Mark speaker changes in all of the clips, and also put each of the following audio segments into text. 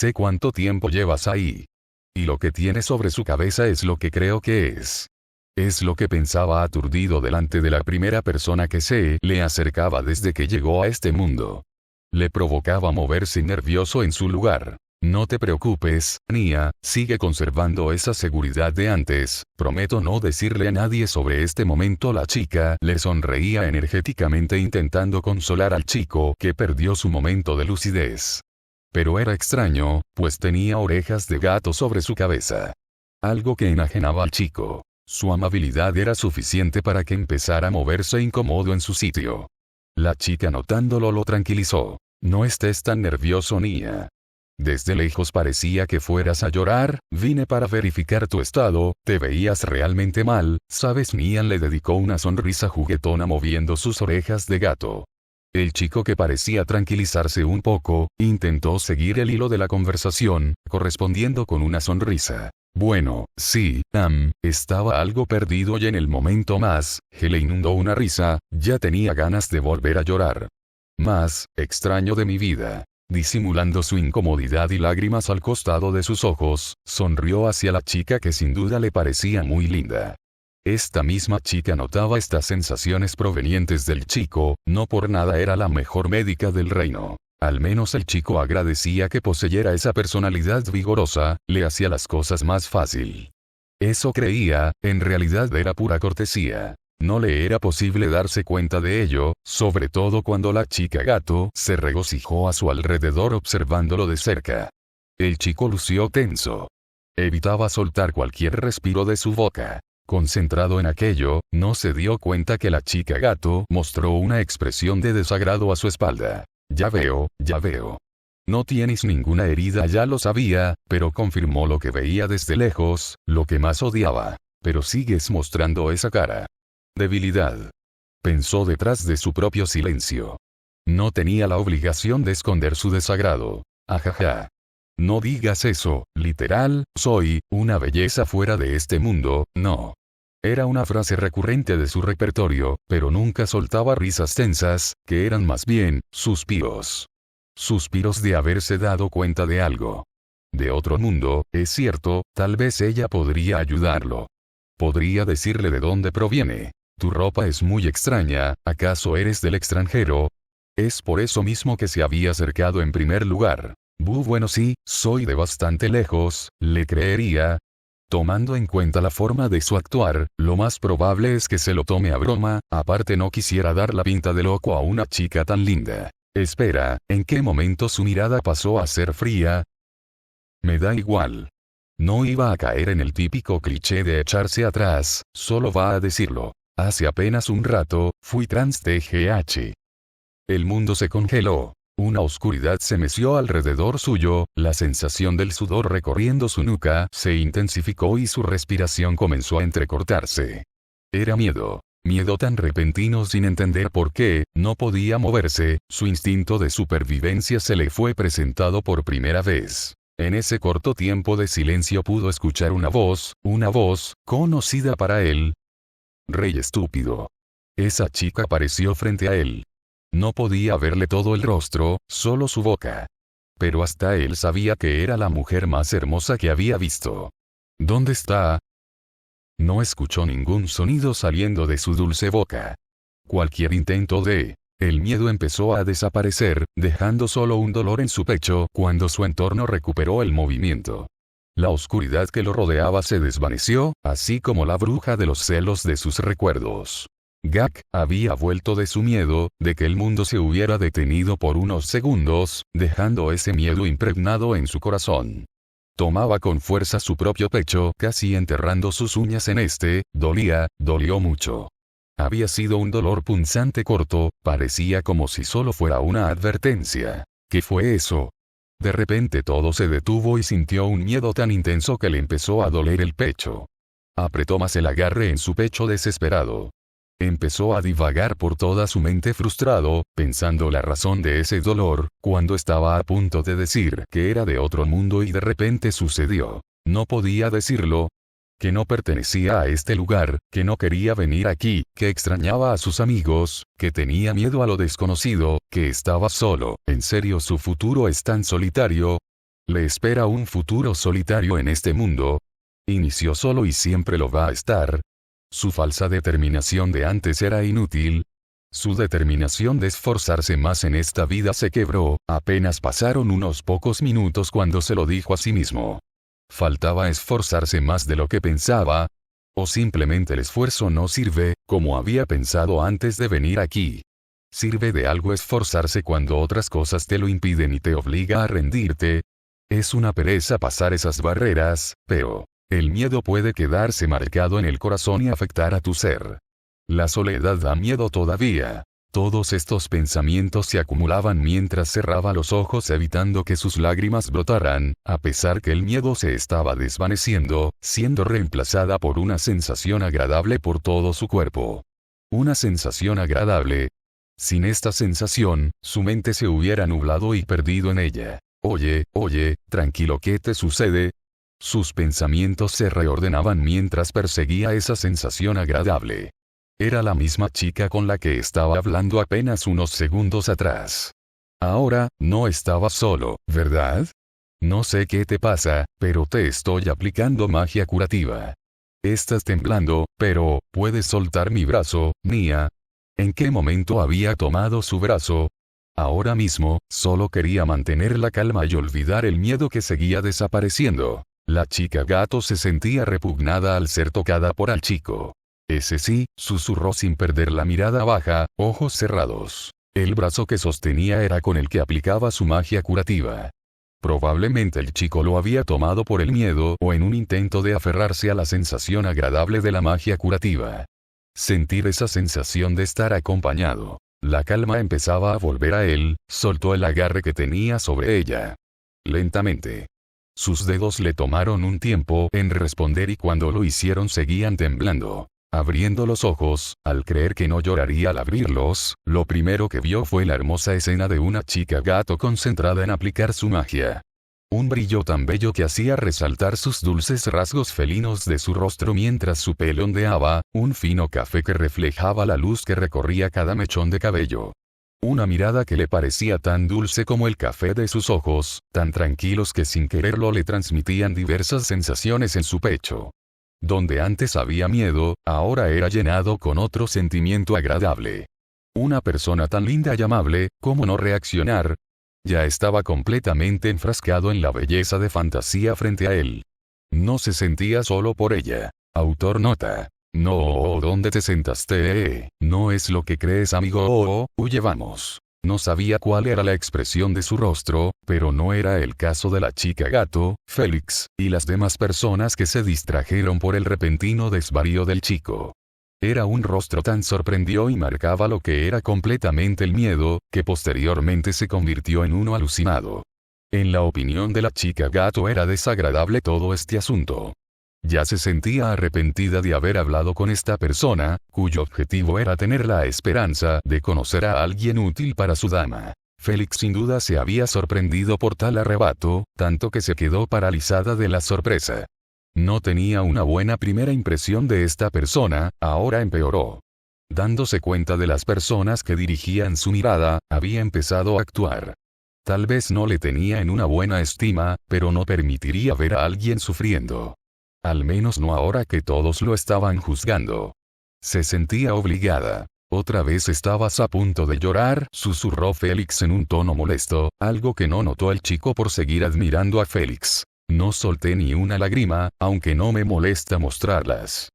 Speaker 1: sé cuánto tiempo llevas ahí. Y lo que tiene sobre su cabeza es lo que creo que es. Es lo que pensaba aturdido delante de la primera persona que se le acercaba desde que llegó a este mundo. Le provocaba moverse nervioso en su lugar. No te preocupes, Nia, sigue conservando esa seguridad de antes, prometo no decirle a nadie sobre este momento. La chica le sonreía energéticamente intentando consolar al chico que perdió su momento de lucidez. Pero era extraño, pues tenía orejas de gato sobre su cabeza. Algo que enajenaba al chico. Su amabilidad era suficiente para que empezara a moverse incómodo en su sitio. La chica notándolo lo tranquilizó. No estés tan nervioso, Nia. Desde lejos parecía que fueras a llorar, vine para verificar tu estado, te veías realmente mal, ¿sabes? Nia le dedicó una sonrisa juguetona moviendo sus orejas de gato. El chico, que parecía tranquilizarse un poco, intentó seguir el hilo de la conversación, correspondiendo con una sonrisa. Bueno, sí, estaba algo perdido y en el momento más, que le inundó una risa, ya tenía ganas de volver a llorar. Más extraño de mi vida. Disimulando su incomodidad y lágrimas al costado de sus ojos, sonrió hacia la chica que sin duda le parecía muy linda. Esta misma chica notaba estas sensaciones provenientes del chico, no por nada era la mejor médica del reino. Al menos el chico agradecía que poseyera esa personalidad vigorosa, le hacía las cosas más fácil. Eso creía, en realidad era pura cortesía. No le era posible darse cuenta de ello, sobre todo cuando la chica gato se regocijó a su alrededor observándolo de cerca. El chico lució tenso. Evitaba soltar cualquier respiro de su boca. Concentrado en aquello, no se dio cuenta que la chica gato mostró una expresión de desagrado a su espalda. Ya veo. No tienes ninguna herida, ya lo sabía, pero confirmó lo que veía desde lejos, lo que más odiaba. Pero sigues mostrando esa cara. Debilidad. Pensó detrás de su propio silencio. No tenía la obligación de esconder su desagrado. Ajaja. No digas eso, literal, soy una belleza fuera de este mundo, no. Era una frase recurrente de su repertorio, pero nunca soltaba risas tensas, que eran más bien suspiros. Suspiros de haberse dado cuenta de algo. De otro mundo, es cierto, tal vez ella podría ayudarlo. Podría decirle de dónde proviene. Tu ropa es muy extraña, ¿acaso eres del extranjero? Es por eso mismo que se había acercado en primer lugar. Bueno, sí, soy de bastante lejos, le creería. Tomando en cuenta la forma de su actuar, lo más probable es que se lo tome a broma, aparte no quisiera dar la pinta de loco a una chica tan linda. Espera, ¿en qué momento su mirada pasó a ser fría? Me da igual. No iba a caer en el típico cliché de echarse atrás, solo va a decirlo. Hace apenas un rato, fui trans TGH. El mundo se congeló. Una oscuridad se meció alrededor suyo, la sensación del sudor recorriendo su nuca se intensificó y su respiración comenzó a entrecortarse. Era miedo. Miedo tan repentino sin entender por qué, no podía moverse, su instinto de supervivencia se le fue presentado por primera vez. En ese corto tiempo de silencio pudo escuchar una voz conocida para él. Rey estúpido. Esa chica apareció frente a él. No podía verle todo el rostro, solo su boca. Pero hasta él sabía que era la mujer más hermosa que había visto. ¿Dónde está? No escuchó ningún sonido saliendo de su dulce boca. Cualquier intento de... El miedo empezó a desaparecer, dejando solo un dolor en su pecho cuando su entorno recuperó el movimiento. La oscuridad que lo rodeaba se desvaneció, así como la bruja de los celos de sus recuerdos. Gak había vuelto de su miedo, de que el mundo se hubiera detenido por unos segundos, dejando ese miedo impregnado en su corazón. Tomaba con fuerza su propio pecho, casi enterrando sus uñas en este, dolió mucho. Había sido un dolor punzante corto, parecía como si solo fuera una advertencia. ¿Qué fue eso? De repente todo se detuvo y sintió un miedo tan intenso que le empezó a doler el pecho. Apretó más el agarre en su pecho desesperado. Empezó a divagar por toda su mente frustrado, pensando la razón de ese dolor, cuando estaba a punto de decir que era de otro mundo y de repente sucedió. No podía decirlo. Que no pertenecía a este lugar, que no quería venir aquí, que extrañaba a sus amigos, que tenía miedo a lo desconocido, que estaba solo. ¿En serio su futuro es tan solitario? Le espera un futuro solitario en este mundo. Inició solo y siempre lo va a estar. Su falsa determinación de antes era inútil. Su determinación de esforzarse más en esta vida se quebró, apenas pasaron unos pocos minutos cuando se lo dijo a sí mismo. Faltaba esforzarse más de lo que pensaba. O simplemente el esfuerzo no sirve, como había pensado antes de venir aquí. ¿Sirve de algo esforzarse cuando otras cosas te lo impiden y te obliga a rendirte? Es una pereza pasar esas barreras, pero el miedo puede quedarse marcado en el corazón y afectar a tu ser. La soledad da miedo todavía. Todos estos pensamientos se acumulaban mientras cerraba los ojos evitando que sus lágrimas brotaran, a pesar que el miedo se estaba desvaneciendo, siendo reemplazada por una sensación agradable por todo su cuerpo. Una sensación agradable. Sin esta sensación, su mente se hubiera nublado y perdido en ella. Oye, tranquilo, ¿qué te sucede? Sus pensamientos se reordenaban mientras perseguía esa sensación agradable. Era la misma chica con la que estaba hablando apenas unos segundos atrás. Ahora, no estaba solo, ¿verdad? No sé qué te pasa, pero te estoy aplicando magia curativa. Estás temblando, pero, ¿puedes soltar mi brazo, Nia? ¿En qué momento había tomado su brazo? Ahora mismo, solo quería mantener la calma y olvidar el miedo que seguía desapareciendo. La chica gato se sentía repugnada al ser tocada por el chico. Ese sí, susurró sin perder la mirada baja, ojos cerrados. El brazo que sostenía era con el que aplicaba su magia curativa. Probablemente el chico lo había tomado por el miedo o en un intento de aferrarse a la sensación agradable de la magia curativa. Sentir esa sensación de estar acompañado. La calma empezaba a volver a él, soltó el agarre que tenía sobre ella. Lentamente. Sus dedos le tomaron un tiempo en responder y cuando lo hicieron seguían temblando. Abriendo los ojos, al creer que no lloraría al abrirlos, lo primero que vio fue la hermosa escena de una chica gato concentrada en aplicar su magia. Un brillo tan bello que hacía resaltar sus dulces rasgos felinos de su rostro mientras su pelo ondeaba, un fino café que reflejaba la luz que recorría cada mechón de cabello. Una mirada que le parecía tan dulce como el café de sus ojos, tan tranquilos que sin quererlo le transmitían diversas sensaciones en su pecho. Donde antes había miedo, ahora era llenado con otro sentimiento agradable. Una persona tan linda y amable, ¿cómo no reaccionar? Ya estaba completamente enfrascado en la belleza de fantasía frente a él. No se sentía solo por ella. Autor nota. No, ¿dónde te sentaste? No es lo que crees, amigo. Huye, vamos. No sabía cuál era la expresión de su rostro, pero no era el caso de la chica gato, Félix, y las demás personas que se distrajeron por el repentino desvarío del chico. Era un rostro tan sorprendido y marcaba lo que era completamente el miedo, que posteriormente se convirtió en uno alucinado. En la opinión de la chica gato era desagradable todo este asunto. Ya se sentía arrepentida de haber hablado con esta persona, cuyo objetivo era tener la esperanza de conocer a alguien útil para su dama. Félix sin duda se había sorprendido por tal arrebato, tanto que se quedó paralizada de la sorpresa. No tenía una buena primera impresión de esta persona, ahora empeoró. Dándose cuenta de las personas que dirigían su mirada, había empezado a actuar. Tal vez no le tenía en una buena estima, pero no permitiría ver a alguien sufriendo. Al menos no ahora que todos lo estaban juzgando. Se sentía obligada. ¿Otra vez estabas a punto de llorar?, susurró Félix en un tono molesto, algo que no notó el chico por seguir admirando a Félix. No solté ni una lágrima, aunque no me molesta mostrarlas.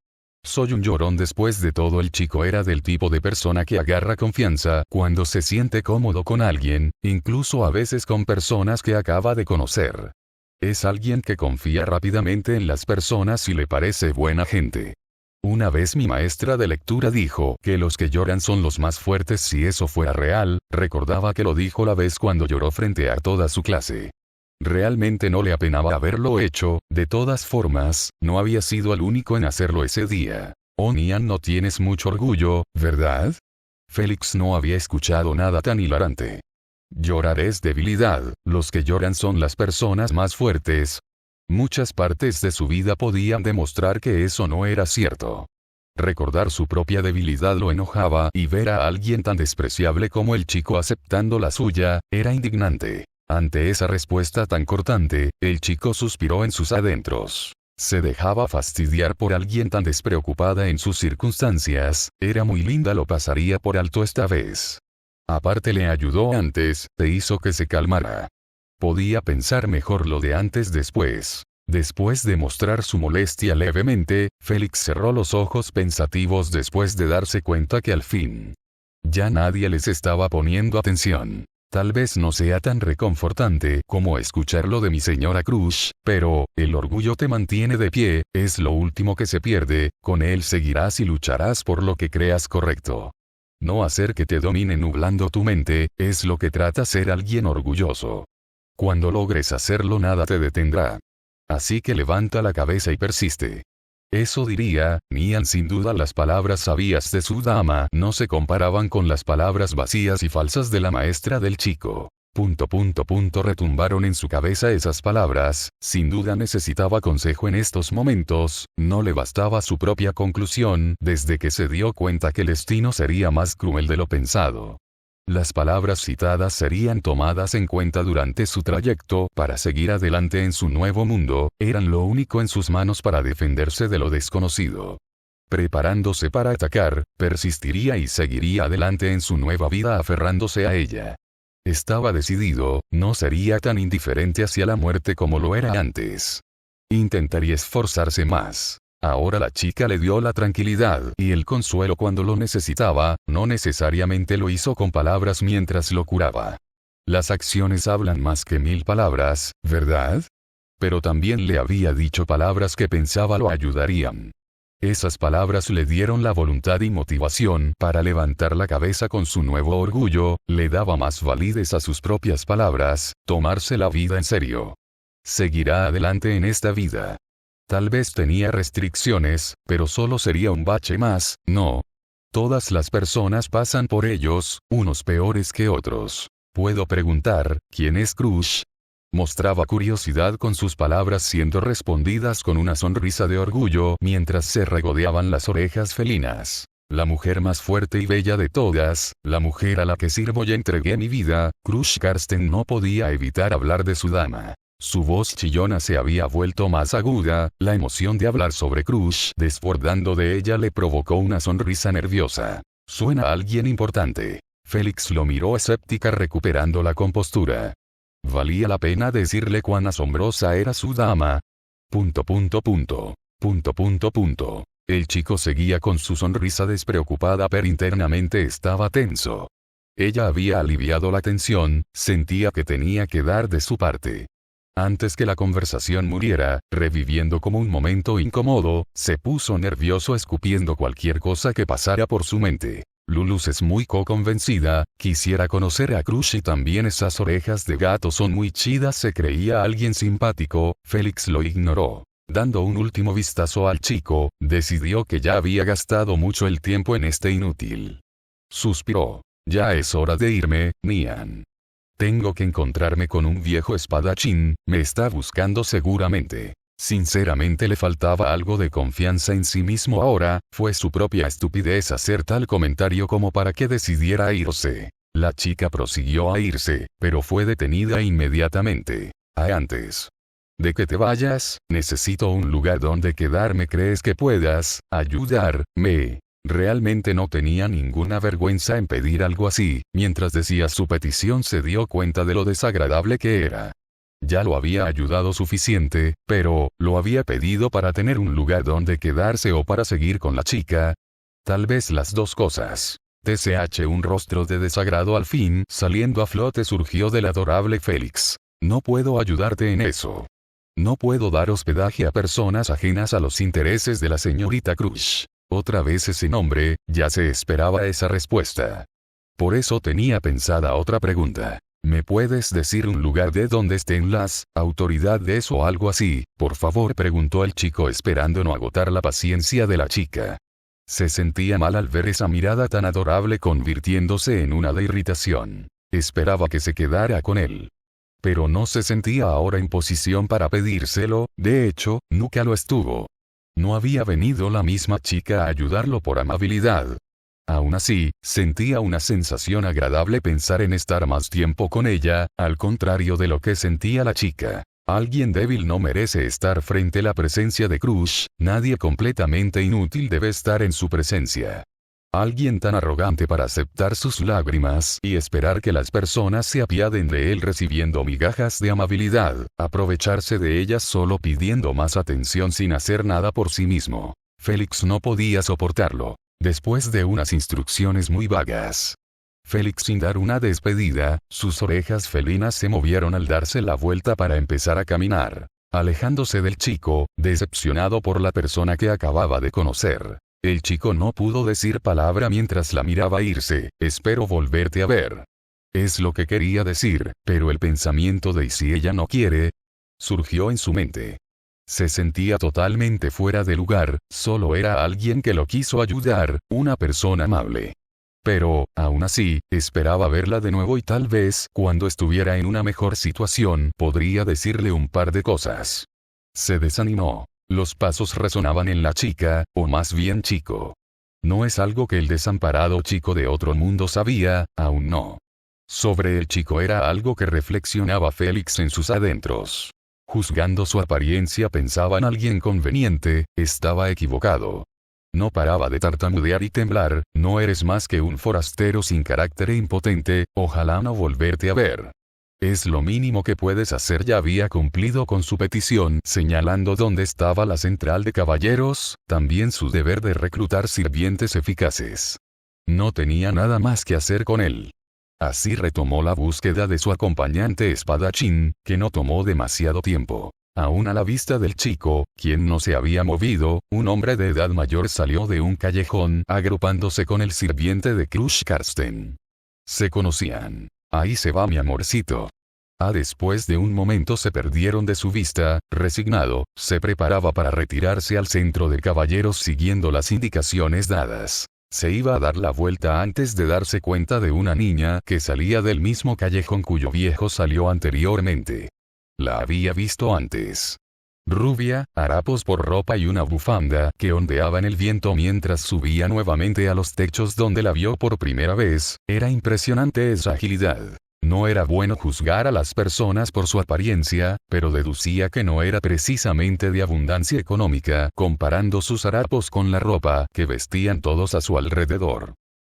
Speaker 1: Soy un llorón. Después de todo, el chico era del tipo de persona que agarra confianza cuando se siente cómodo con alguien, incluso a veces con personas que acaba de conocer. Es alguien que confía rápidamente en las personas y le parece buena gente. Una vez mi maestra de lectura dijo que los que lloran son los más fuertes. Si eso fuera real, recordaba que lo dijo la vez cuando lloró frente a toda su clase. Realmente no le apenaba haberlo hecho, de todas formas, no había sido el único en hacerlo ese día. Oh, Nian, no tienes mucho orgullo, ¿verdad? Félix no había escuchado nada tan hilarante. Llorar es debilidad, los que lloran son las personas más fuertes. Muchas partes de su vida podían demostrar que eso no era cierto. Recordar su propia debilidad lo enojaba y ver a alguien tan despreciable como el chico aceptando la suya, era indignante. Ante esa respuesta tan cortante, el chico suspiró en sus adentros. Se dejaba fastidiar por alguien tan despreocupada en sus circunstancias, era muy linda, lo pasaría por alto esta vez. Aparte le ayudó antes, e hizo que se calmara. Podía pensar mejor lo de antes después. Después de mostrar su molestia levemente, Félix cerró los ojos pensativos después de darse cuenta que al fin ya nadie les estaba poniendo atención. Tal vez no sea tan reconfortante como escuchar lo de mi señora Crush, pero el orgullo te mantiene de pie, es lo último que se pierde, con él seguirás y lucharás por lo que creas correcto. No hacer que te domine nublando tu mente, es lo que trata ser alguien orgulloso. Cuando logres hacerlo nada te detendrá. Así que levanta la cabeza y persiste. Eso diría Nian. Sin duda las palabras sabias de su dama no se comparaban con las palabras vacías y falsas de la maestra del chico. Retumbaron en su cabeza esas palabras, sin duda necesitaba consejo en estos momentos, no le bastaba su propia conclusión, desde que se dio cuenta que el destino sería más cruel de lo pensado. Las palabras citadas serían tomadas en cuenta durante su trayecto para seguir adelante en su nuevo mundo, eran lo único en sus manos para defenderse de lo desconocido. Preparándose para atacar, persistiría y seguiría adelante en su nueva vida aferrándose a ella. Estaba decidido, no sería tan indiferente hacia la muerte como lo era antes. Intentaría esforzarse más. Ahora la chica le dio la tranquilidad y el consuelo cuando lo necesitaba, no necesariamente lo hizo con palabras mientras lo curaba. Las acciones hablan más que 1000 palabras, ¿verdad? Pero también le había dicho palabras que pensaba lo ayudarían. Esas palabras le dieron la voluntad y motivación para levantar la cabeza con su nuevo orgullo, le daba más validez a sus propias palabras, tomarse la vida en serio. Seguirá adelante en esta vida. Tal vez tenía restricciones, pero solo sería un bache más, ¿no? Todas las personas pasan por ellos, unos peores que otros. ¿Puedo preguntar, quién es Crush? Mostraba curiosidad con sus palabras siendo respondidas con una sonrisa de orgullo mientras se regodeaban las orejas felinas. La mujer más fuerte y bella de todas, la mujer a la que sirvo y entregué mi vida, Crush Karsten no podía evitar hablar de su dama. Su voz chillona se había vuelto más aguda, la emoción de hablar sobre Crush desbordando de ella le provocó una sonrisa nerviosa. Suena a alguien importante. Félix lo miró escéptica recuperando la compostura. ¿Valía la pena decirle cuán asombrosa era su dama? El chico seguía con su sonrisa despreocupada pero internamente estaba tenso. Ella había aliviado la tensión, sentía que tenía que dar de su parte. Antes que la conversación muriera, reviviendo como un momento incómodo, se puso nervioso escupiendo cualquier cosa que pasara por su mente. Lulus es muy convencida, quisiera conocer a Crush y también esas orejas de gato son muy chidas. Se creía alguien simpático, Félix lo ignoró. Dando un último vistazo al chico, decidió que ya había gastado mucho el tiempo en este inútil. Suspiró. Ya es hora de irme, Nian. Tengo que encontrarme con un viejo espadachín, me está buscando seguramente. Sinceramente le faltaba algo de confianza en sí mismo ahora, fue su propia estupidez hacer tal comentario como para que decidiera irse. La chica prosiguió a irse, pero fue detenida inmediatamente. Antes de que te vayas, necesito un lugar donde quedarme. ¿Crees que puedas ayudarme? Realmente no tenía ninguna vergüenza en pedir algo así, mientras decía su petición se dio cuenta de lo desagradable que era. Ya lo había ayudado suficiente, pero, ¿lo había pedido para tener un lugar donde quedarse o para seguir con la chica? Tal vez las dos cosas. Un rostro de desagrado al fin saliendo a flote surgió del adorable Félix. No puedo ayudarte en eso. No puedo dar hospedaje a personas ajenas a los intereses de la señorita Crush. Otra vez ese nombre, ya se esperaba esa respuesta. Por eso tenía pensada otra pregunta. ¿Me puedes decir un lugar de donde estén las autoridades o algo así, por favor? Preguntó el chico esperando no agotar la paciencia de la chica. Se sentía mal al ver esa mirada tan adorable convirtiéndose en una de irritación. Esperaba que se quedara con él. Pero no se sentía ahora en posición para pedírselo, de hecho, nunca lo estuvo. No había venido la misma chica a ayudarlo por amabilidad. Aún así, sentía una sensación agradable pensar en estar más tiempo con ella, al contrario de lo que sentía la chica. Alguien débil no merece estar frente a la presencia de Crush, nadie completamente inútil debe estar en su presencia. Alguien tan arrogante para aceptar sus lágrimas y esperar que las personas se apiaden de él recibiendo migajas de amabilidad, aprovecharse de ellas solo pidiendo más atención sin hacer nada por sí mismo. Félix no podía soportarlo. Después de unas instrucciones muy vagas, Félix sin dar una despedida, sus orejas felinas se movieron al darse la vuelta para empezar a caminar, alejándose del chico, decepcionado por la persona que acababa de conocer. El chico no pudo decir palabra mientras la miraba irse. Espero volverte a ver. Es lo que quería decir, pero el pensamiento de ¿y si ella no quiere? Surgió en su mente. Se sentía totalmente fuera de lugar, solo era alguien que lo quiso ayudar, una persona amable. Pero, aún así, esperaba verla de nuevo y tal vez, cuando estuviera en una mejor situación, podría decirle un par de cosas. Se desanimó. Los pasos resonaban en la chica, o más bien chico. No es algo que el desamparado chico de otro mundo sabía, aún no. Sobre el chico era algo que reflexionaba Félix en sus adentros. Juzgando su apariencia pensaba en alguien conveniente, estaba equivocado. No paraba de tartamudear y temblar, no eres más que un forastero sin carácter e impotente, ojalá no volverte a ver. Es lo mínimo que puedes hacer. Ya había cumplido con su petición, señalando dónde estaba la central de caballeros, también su deber de reclutar sirvientes eficaces. No tenía nada más que hacer con él. Así retomó la búsqueda de su acompañante espadachín, que no tomó demasiado tiempo. Aún a la vista del chico, quien no se había movido, un hombre de edad mayor salió de un callejón, agrupándose con el sirviente de Crush Karsten. Se conocían. Ahí se va mi amorcito. Después de un momento se perdieron de su vista, resignado, se preparaba para retirarse al centro de caballeros siguiendo las indicaciones dadas. Se iba a dar la vuelta antes de darse cuenta de una niña que salía del mismo callejón cuyo viejo salió anteriormente. La había visto antes. Rubia, harapos por ropa y una bufanda que ondeaba en el viento mientras subía nuevamente a los techos donde la vio por primera vez. Era impresionante esa agilidad. No era bueno juzgar a las personas por su apariencia, pero deducía que no era precisamente de abundancia económica, comparando sus harapos con la ropa que vestían todos a su alrededor.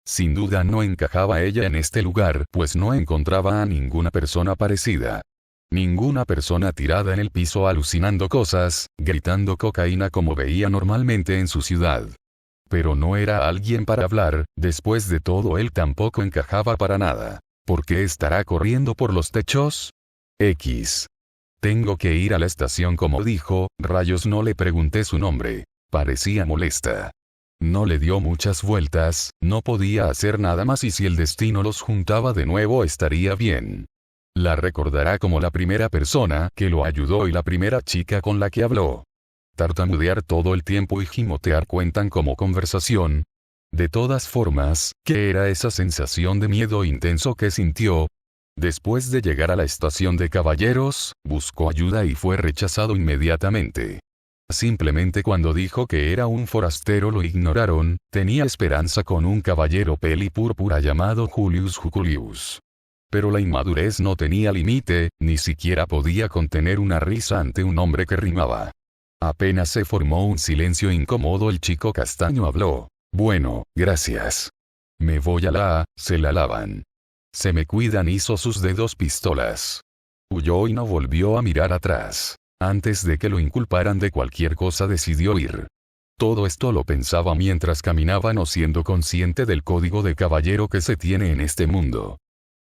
Speaker 1: Sin duda no encajaba ella en este lugar, pues no encontraba a ninguna persona parecida. Ninguna persona tirada en el piso alucinando cosas, gritando cocaína como veía normalmente en su ciudad. Pero no era alguien para hablar, después de todo él tampoco encajaba para nada. ¿Por qué estará corriendo por los techos? Tengo que ir a la estación como dijo, rayos no le pregunté su nombre. Parecía molesta. No le dio muchas vueltas, no podía hacer nada más y si el destino los juntaba de nuevo estaría bien. La recordará como la primera persona que lo ayudó y la primera chica con la que habló. Tartamudear todo el tiempo y gimotear cuentan como conversación. De todas formas, ¿qué era esa sensación de miedo intenso que sintió? Después de llegar a la estación de caballeros, buscó ayuda y fue rechazado inmediatamente. Simplemente cuando dijo que era un forastero lo ignoraron. Tenía esperanza con un caballero pelipúrpura llamado Julius Juculius. Pero la inmadurez no tenía límite, ni siquiera podía contener una risa ante un hombre que rimaba. Apenas se formó un silencio incómodo, el chico castaño habló. Bueno, gracias. Me voy a se la lavan. Se me cuidan, hizo sus dedos pistolas. Huyó y no volvió a mirar atrás. Antes de que lo inculparan de cualquier cosa decidió ir. Todo esto lo pensaba mientras caminaba no siendo consciente del código de caballero que se tiene en este mundo.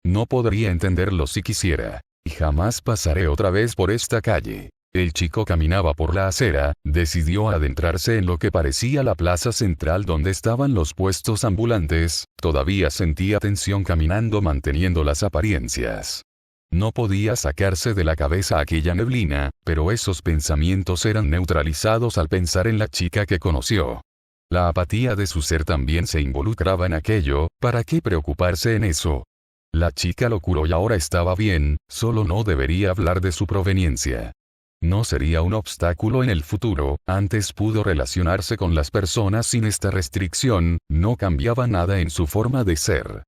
Speaker 1: No podría entenderlo si quisiera. Y jamás pasaré otra vez por esta calle. El chico caminaba por la acera, decidió adentrarse en lo que parecía la plaza central donde estaban los puestos ambulantes, todavía sentía tensión caminando manteniendo las apariencias. No podía sacarse de la cabeza aquella neblina, pero esos pensamientos eran neutralizados al pensar en la chica que conoció. La apatía de su ser también se involucraba en aquello, ¿para qué preocuparse en eso? La chica lo curó y ahora estaba bien, solo no debería hablar de su proveniencia. no sería un obstáculo en el futuro, antes pudo relacionarse con las personas sin esta restricción, no cambiaba nada en su forma de ser.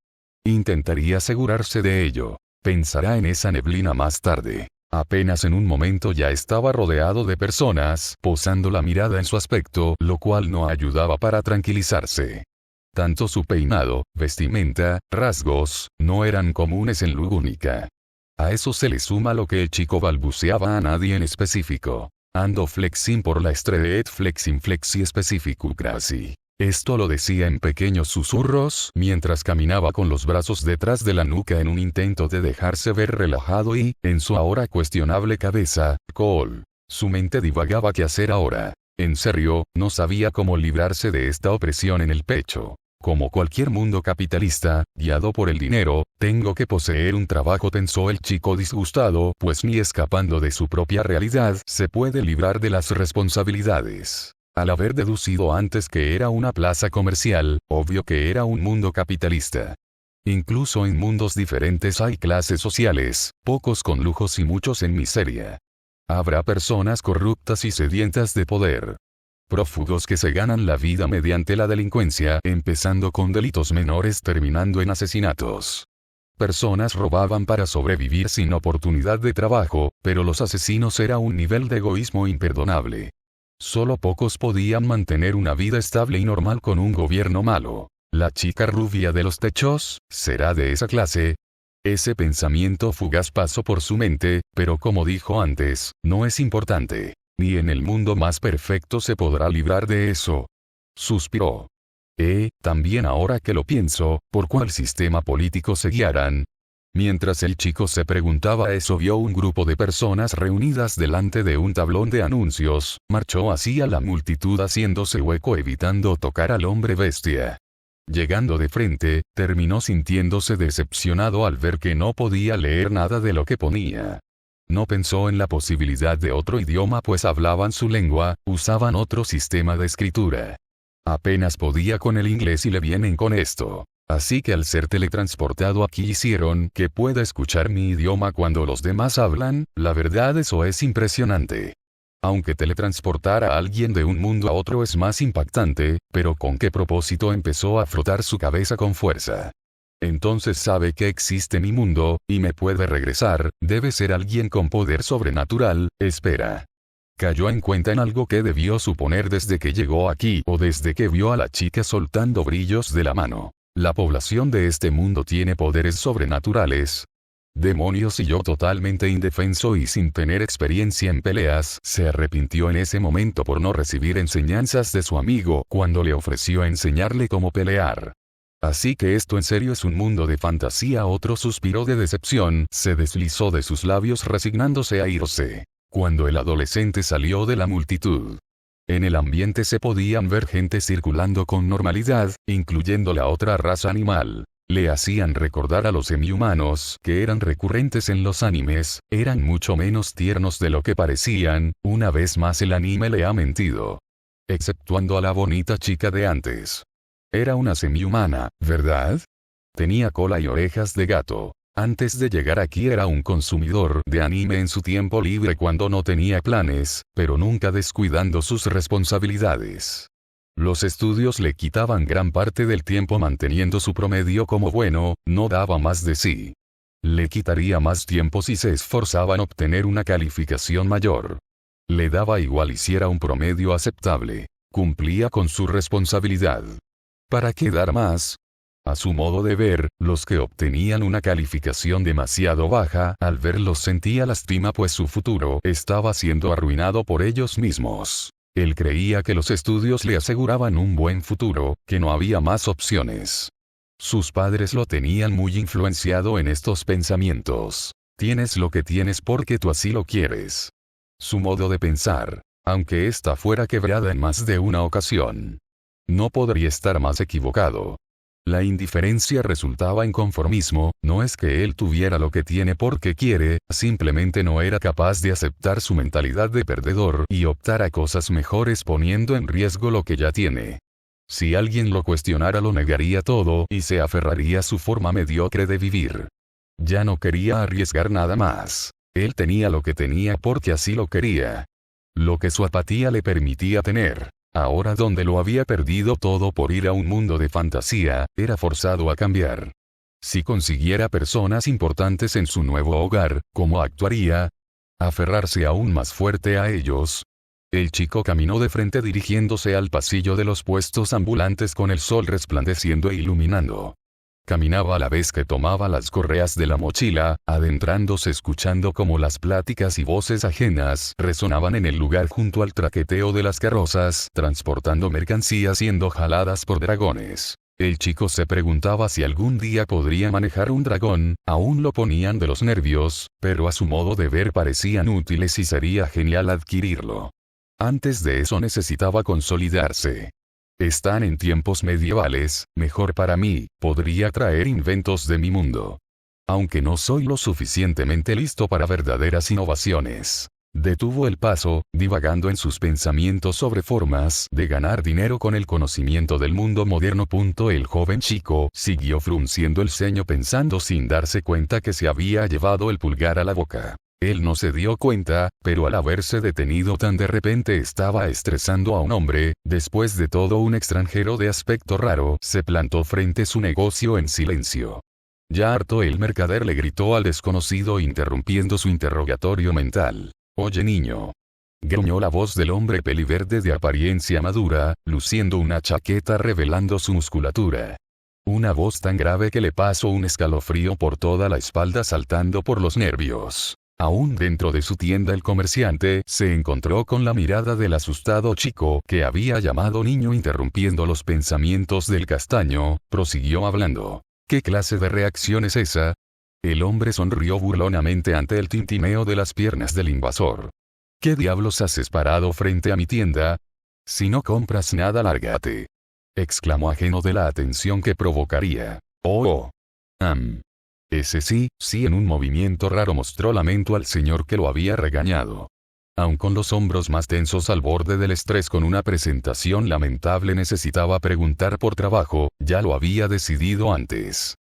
Speaker 1: Intentaría asegurarse de ello. Pensará en esa neblina más tarde. Apenas en un momento ya estaba rodeado de personas, posando la mirada en su aspecto, lo cual no ayudaba para tranquilizarse. Tanto su peinado, vestimenta, rasgos, no eran comunes en Lugúnica. A eso se le suma lo que el chico balbuceaba a nadie en específico. Ando flexin por la street flexin flexi específico crasi. Esto lo decía en pequeños susurros, mientras caminaba con los brazos detrás de la nuca en un intento de dejarse ver relajado y, en su ahora cuestionable cabeza, su mente divagaba qué hacer ahora. En serio, no sabía cómo librarse de esta opresión en el pecho. Como cualquier mundo capitalista, guiado por el dinero, tengo que poseer un trabajo, pensó el chico disgustado, pues ni escapando de su propia realidad se puede librar de las responsabilidades. Al haber deducido antes que era una plaza comercial, obvio que era un mundo capitalista. Incluso en mundos diferentes hay clases sociales, pocos con lujos y muchos en miseria. Habrá personas corruptas y sedientas de poder. Prófugos que se ganan la vida mediante la delincuencia, empezando con delitos menores terminando en asesinatos. Personas robaban para sobrevivir sin oportunidad de trabajo, pero los asesinos era un nivel de egoísmo imperdonable. Solo pocos podían mantener una vida estable y normal con un gobierno malo. ¿La chica rubia de los techos será de esa clase? Ese pensamiento fugaz pasó por su mente, pero como dijo antes, no es importante. Ni en el mundo más perfecto se podrá librar de eso. Suspiró. También ahora que lo pienso, ¿por cuál sistema político se guiarán? Mientras el chico se preguntaba eso, vio un grupo de personas reunidas delante de un tablón de anuncios, marchó hacia la multitud haciéndose hueco evitando tocar al hombre bestia. Llegando de frente, terminó sintiéndose decepcionado al ver que no podía leer nada de lo que ponía. No pensó en la posibilidad de otro idioma pues hablaban su lengua, usaban otro sistema de escritura. Apenas podía con el inglés y le vienen con esto. Así que al ser teletransportado aquí hicieron que pueda escuchar mi idioma cuando los demás hablan, la verdad eso es impresionante. Aunque teletransportar a alguien de un mundo a otro es más impactante, pero ¿con qué propósito? Empezó a frotar su cabeza con fuerza. Entonces sabe que existe mi mundo, y me puede regresar, debe ser alguien con poder sobrenatural, espera. Cayó en cuenta en algo que debió suponer desde que llegó aquí o desde que vio a la chica soltando brillos de la mano. La población de este mundo tiene poderes sobrenaturales. Demonios, y yo totalmente indefenso y sin tener experiencia en peleas, se arrepintió en ese momento por no recibir enseñanzas de su amigo cuando le ofreció enseñarle cómo pelear. Así que esto en serio es un mundo de fantasía. Otro suspiro de decepción se deslizó de sus labios resignándose a irse. Cuando el adolescente salió de la multitud. En el ambiente se podían ver gente circulando con normalidad, incluyendo la otra raza animal. Le hacían recordar a los semi-humanos que eran recurrentes en los animes, eran mucho menos tiernos de lo que parecían, una vez más el anime le ha mentido. Exceptuando a la bonita chica de antes. Era una semi-humana, ¿verdad? Tenía cola y orejas de gato. Antes de llegar aquí era un consumidor de anime en su tiempo libre cuando no tenía planes, pero nunca descuidando sus responsabilidades. Los estudios le quitaban gran parte del tiempo manteniendo su promedio como bueno, no daba más de sí. Le quitaría más tiempo si se esforzaba en obtener una calificación mayor. Le daba igual hiciera un promedio aceptable. Cumplía con su responsabilidad. ¿Para qué dar más? A su modo de ver, los que obtenían una calificación demasiado baja, al verlos sentía lástima pues su futuro estaba siendo arruinado por ellos mismos. Él creía que los estudios le aseguraban un buen futuro, que no había más opciones. Sus padres lo tenían muy influenciado en estos pensamientos. Tienes lo que tienes porque tú así lo quieres. Su modo de pensar, aunque ésta fuera quebrada en más de una ocasión. No podría estar más equivocado. La indiferencia resultaba en conformismo, no es que él tuviera lo que tiene porque quiere, simplemente no era capaz de aceptar su mentalidad de perdedor y optar a cosas mejores poniendo en riesgo lo que ya tiene. Si alguien lo cuestionara lo negaría todo y se aferraría a su forma mediocre de vivir. Ya no quería arriesgar nada más. Él tenía lo que tenía porque así lo quería. Lo que su apatía le permitía tener. Ahora donde lo había perdido todo por ir a un mundo de fantasía, era forzado a cambiar. Si consiguiera personas importantes en su nuevo hogar, ¿cómo actuaría? Aferrarse aún más fuerte a ellos. El chico caminó de frente dirigiéndose al pasillo de los puestos ambulantes con el sol resplandeciendo e iluminando. Caminaba a la vez que tomaba las correas de la mochila, adentrándose escuchando cómo las pláticas y voces ajenas resonaban en el lugar junto al traqueteo de las carrozas, transportando mercancías siendo jaladas por dragones. El chico se preguntaba si algún día podría manejar un dragón, aún lo ponían de los nervios, pero a su modo de ver parecían útiles y sería genial adquirirlo. Antes de eso necesitaba consolidarse. Están en tiempos medievales, mejor para mí, podría traer inventos de mi mundo. Aunque no soy lo suficientemente listo para verdaderas innovaciones. Detuvo el paso, divagando en sus pensamientos sobre formas de ganar dinero con el conocimiento del mundo moderno. El joven chico siguió frunciendo el ceño pensando sin darse cuenta que se había llevado el pulgar a la boca. Él no se dio cuenta, pero al haberse detenido tan de repente estaba estresando a un hombre. Después de todo, un extranjero de aspecto raro se plantó frente a su negocio en silencio. Ya harto, el mercader le gritó al desconocido interrumpiendo su interrogatorio mental. «Oye, niño». Gruñó la voz del hombre peliverde de apariencia madura, luciendo una chaqueta revelando su musculatura. Una voz tan grave que le pasó un escalofrío por toda la espalda saltando por los nervios. Aún dentro de su tienda el comerciante se encontró con la mirada del asustado chico que había llamado niño interrumpiendo los pensamientos del castaño, prosiguió hablando. ¿Qué clase de reacción es esa? El hombre sonrió burlonamente ante el tintineo de las piernas del invasor. ¿Qué diablos haces parado frente a mi tienda? Si no compras nada, lárgate. Exclamó ajeno de la atención que provocaría. Oh. Ese sí, en un movimiento raro mostró lamento al señor que lo había regañado. Aun con los hombros más tensos al borde del estrés con una presentación lamentable necesitaba preguntar por trabajo, ya lo había decidido antes.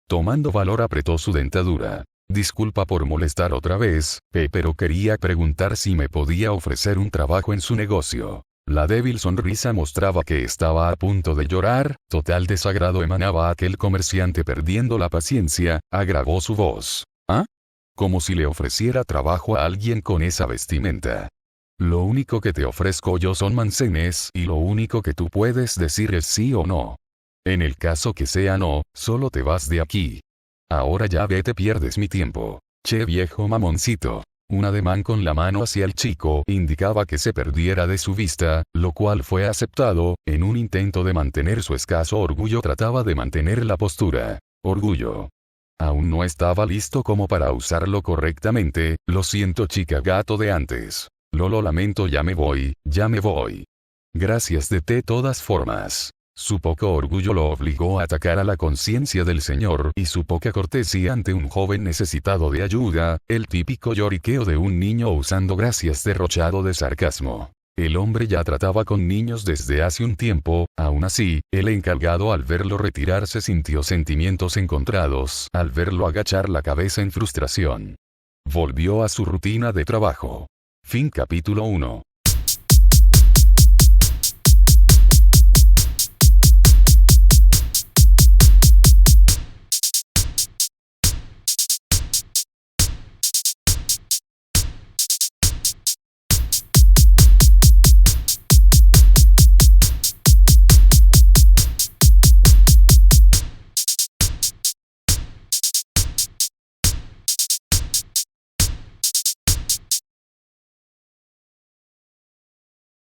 Speaker 1: Tomando valor apretó su dentadura. Disculpa por molestar otra vez, pero quería preguntar si me podía ofrecer un trabajo en su negocio. La débil sonrisa mostraba que estaba a punto de llorar, total desagrado emanaba aquel comerciante perdiendo la paciencia, agravó su voz. ¿Ah? Como si le ofreciera trabajo a alguien con esa vestimenta. Lo único que te ofrezco yo son mancenes y lo único que tú puedes decir es sí o no. En el caso que sea no, solo te vas de aquí. Ahora ya vete, pierdes mi tiempo. Che viejo mamoncito. Un ademán con la mano hacia el chico indicaba que se perdiera de su vista, lo cual fue aceptado. En un intento de mantener su escaso orgullo trataba de mantener la postura. Orgullo. Aún no estaba listo como para usarlo correctamente. Lo siento, chica gato de antes. Lo lamento, ya me voy. Gracias de todas formas. Su poco orgullo lo obligó a atacar a la conciencia del señor y su poca cortesía ante un joven necesitado de ayuda, el típico lloriqueo de un niño usando gracias derrochado de sarcasmo. El hombre ya trataba con niños desde hace un tiempo, aún así, el encargado al verlo retirarse sintió sentimientos encontrados al verlo agachar la cabeza en frustración. Volvió a su rutina de trabajo. Fin capítulo 1.